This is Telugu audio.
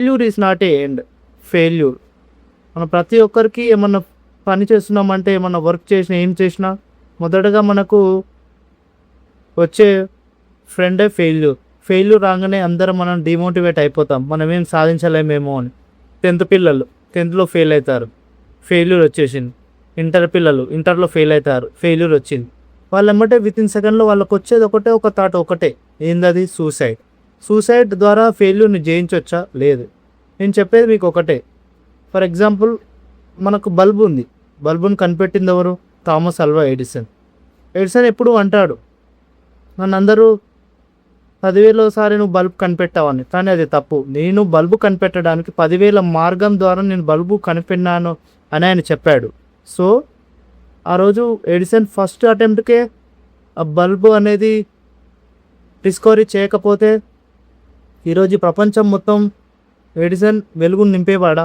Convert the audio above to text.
Failure is not a end. Failure మనం ప్రతి ఒక్కరికి ఏమన్నా పని చేస్తున్నామంటే, ఏమన్నా వర్క్ చేసినా, ఏం చేసినా మొదటగా మనకు వచ్చే ఫ్రెండే ఫెయిల్యూర్. ఫెయిల్యూర్ రాగానే అందరం మనం డిమోటివేట్ అయిపోతాం, మనం ఏం సాధించలేమేమో అని. 10th పిల్లలు 10thలో ఫెయిల్ అవుతారు, ఫెయిల్యూర్ వచ్చేసింది. ఇంటర్ పిల్లలు ఇంటర్లో ఫెయిల్ అవుతారు, ఫెయిల్యూర్ వచ్చింది. వాళ్ళెమ్మటే వితిన్ సెకండ్లో వాళ్ళకి వచ్చేది ఒకటే ఒక థాట్, ఒకటే ఏందది? సూసైడ్. సూసైడ్ ద్వారా ఫెయిల్యూర్ని జయించవచ్చా? లేదు. నేను చెప్పేది మీకు ఒకటే. ఫర్ ఎగ్జాంపుల్, మనకు బల్బు ఉంది. బల్బుని కనిపెట్టింది ఎవరు? Thomas Alva Edison. ఎడిసన్ ఎప్పుడు అంటాడు, నన్ను అందరూ 10,000 నువ్వు బల్బు కనిపెట్టావని. కానీ అది తప్పు. నేను బల్బు కనిపెట్టడానికి 10,000 మార్గం ద్వారా నేను బల్బు కనిపెట్టినాను అని ఆయన చెప్పాడు. సో ఆ రోజు ఎడిసన్ ఫస్ట్ అటెంప్ట్కే ఆ బల్బు అనేది డిస్కవరీ చేయకపోతే ఈరోజు ప్రపంచం మొత్తం ఎడిసన్ వెలుగును నింపేవాడా?